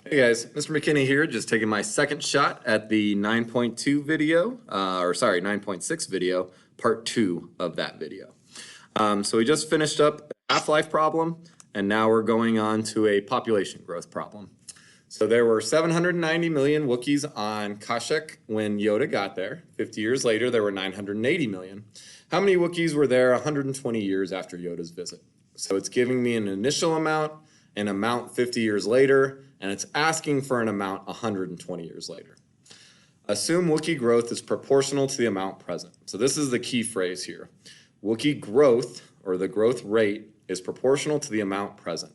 Hey guys, Mr. McKinney here, just taking my second shot at the 9.2 video, 9.6 video, part 2 of that video. So we just finished up a half-life problem, and now we're going on to a population growth problem. So there were 790 million Wookiees on Kashyyyk when Yoda got there. 50 years later, there were 980 million. How many Wookiees were there 120 years after Yoda's visit? So it's giving me an initial amount, an amount 50 years later, and it's asking for an amount 120 years later. Assume Wookiee growth is proportional to the amount present. So this is the key phrase here. Wookiee growth, or the growth rate, is proportional to the amount present.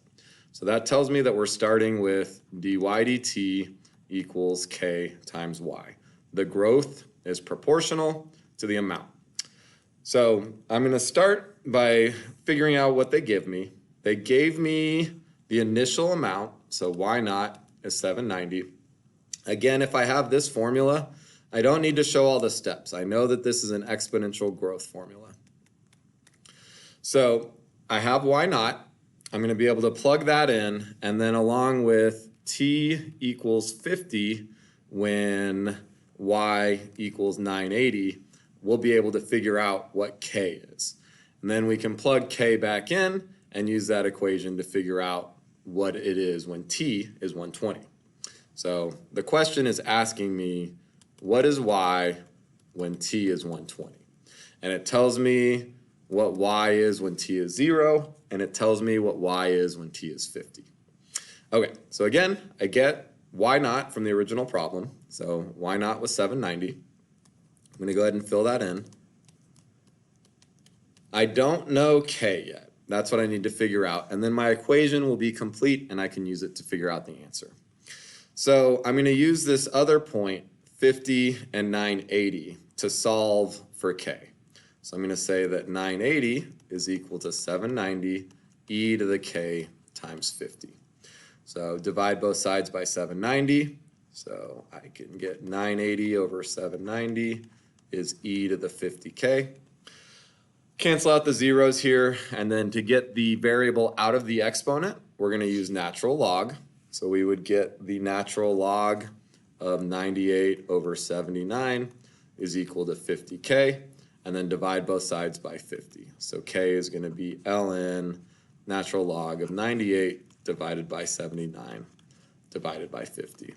So that tells me that we're starting with dy dt equals k times y. The growth is proportional to the amount. So I'm going to start by figuring out what they give me. They gave me the initial amount, so y naught is 790. Again, if I have this formula, I don't need to show all the steps. I know that this is an exponential growth formula. So I have y naught. I'm going to be able to plug that in, and then along with t equals 50 when y equals 980, we'll be able to figure out what k is. And then we can plug k back in and use that equation to figure out what it is when t is 120. So the question is asking me, what is y when t is 120? And it tells me what y is when t is 0, and it tells me what y is when t is 50. Okay, so again, I get y naught from the original problem. So y naught was 790. I'm going to go ahead and fill that in. I don't know k yet. That's what I need to figure out. And then my equation will be complete, and I can use it to figure out the answer. So I'm going to use this other point, 50 and 980, to solve for k. So I'm going to say that 980 is equal to 790 e to the k times 50. So divide both sides by 790. So I can get 980 over 790 is e to the 50k. Cancel out the zeros here, and then to get the variable out of the exponent, we're going to use natural log. So we would get the natural log of 98 over 79 is equal to 50k, and then divide both sides by 50. So k is going to be ln natural log of 98 divided by 79 divided by 50.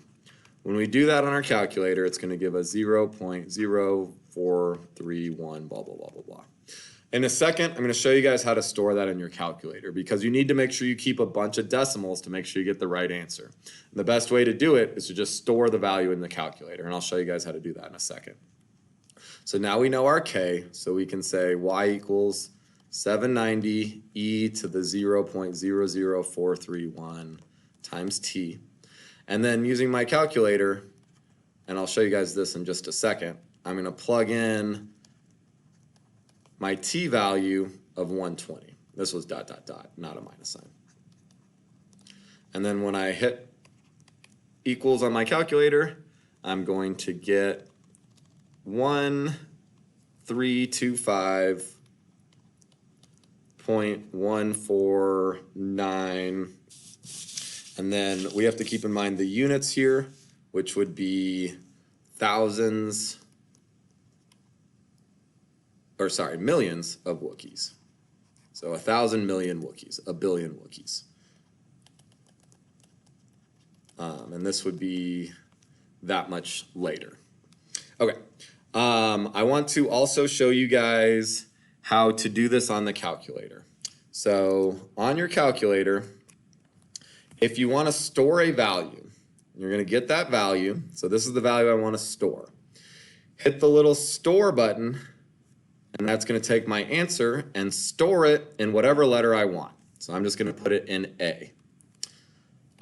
When we do that on our calculator, it's going to give us 0.0431 blah, blah, blah, blah, blah. In a second, I'm going to show you guys how to store that in your calculator, because you need to make sure you keep a bunch of decimals to make sure you get the right answer. And the best way to do it is to just store the value in the calculator, and I'll show you guys how to do that in a second. So now we know our k, so we can say y equals 790 e to the 0.00431 times t. And then using my calculator, and I'll show you guys this in just a second, I'm going to plug in my t value of 120. This was ... not a minus sign. And then when I hit equals on my calculator, I'm going to get 1325.149. And then we have to keep in mind the units here, which would be millions of Wookiees. So 1,000 million Wookiees, a billion Wookiees. And this would be that much later. Okay, I want to also show you guys how to do this on the calculator. So on your calculator, if you want to store a value, you're going to get that value. So this is the value I want to store. Hit the little store button, and that's going to take my answer and store it in whatever letter I want. So I'm just going to put it in A.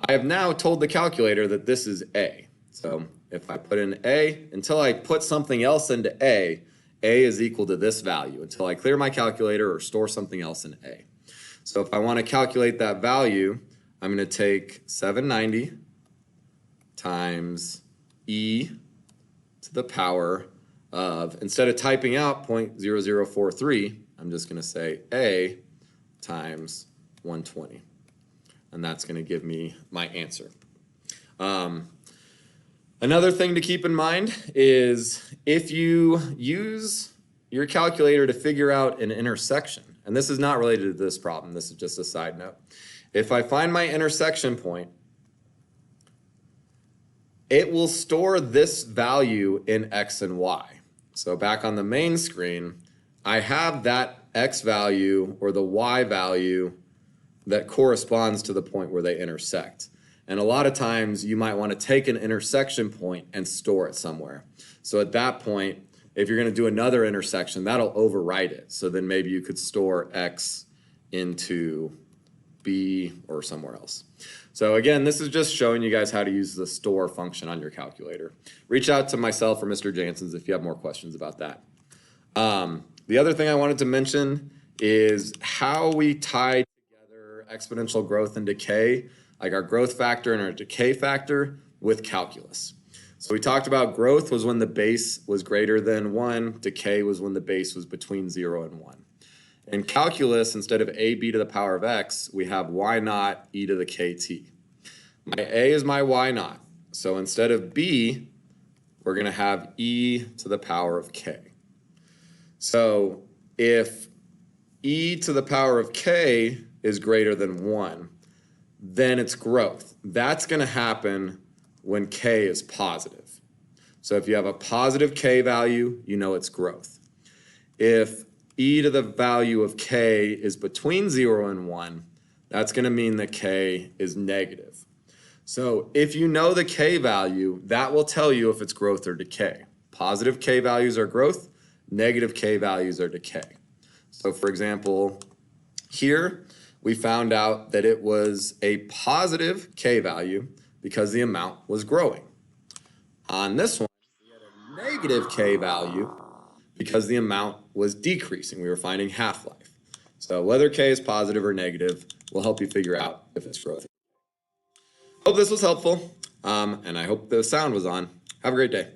I have now told the calculator that this is A. So if I put in A, until I put something else into A is equal to this value until I clear my calculator or store something else in A. So if I want to calculate that value, I'm going to take 790 times e to the power of, instead of typing out 0.0043, I'm just going to say a times 120. And that's going to give me my answer. Another thing to keep in mind is if you use your calculator to figure out an intersection, and this is not related to this problem, this is just a side note. If I find my intersection point, it will store this value in X and Y. So back on the main screen, I have that X value or the Y value that corresponds to the point where they intersect. And a lot of times you might want to take an intersection point and store it somewhere. So at that point, if you're going to do another intersection, that'll overwrite it. So then maybe you could store X into B or somewhere else. So again, this is just showing you guys how to use the store function on your calculator. Reach out to myself or Mr. Jansen's if you have more questions about that. The other thing I wanted to mention is how we tie together exponential growth and decay, like our growth factor and our decay factor, with calculus. So we talked about growth was when the base was greater than 1, decay was when the base was between 0 and 1. In calculus, instead of ab to the power of x, we have y naught e to the kt. My a is my y naught. So instead of b, we're going to have e to the power of k. So if e to the power of k is greater than 1, then it's growth. That's going to happen when k is positive. So if you have a positive k value, you know it's growth. If e to the value of k is between 0 and 1, that's going to mean that k is negative. So if you know the k value, that will tell you if it's growth or decay. Positive k values are growth, negative k values are decay. So for example, here we found out that it was a positive k value because the amount was growing. On this one, we had a negative k value because the amount was decreasing. We were finding half-life. So whether k is positive or negative will help you figure out if it's growth. Hope this was helpful, and I hope the sound was on. Have a great day.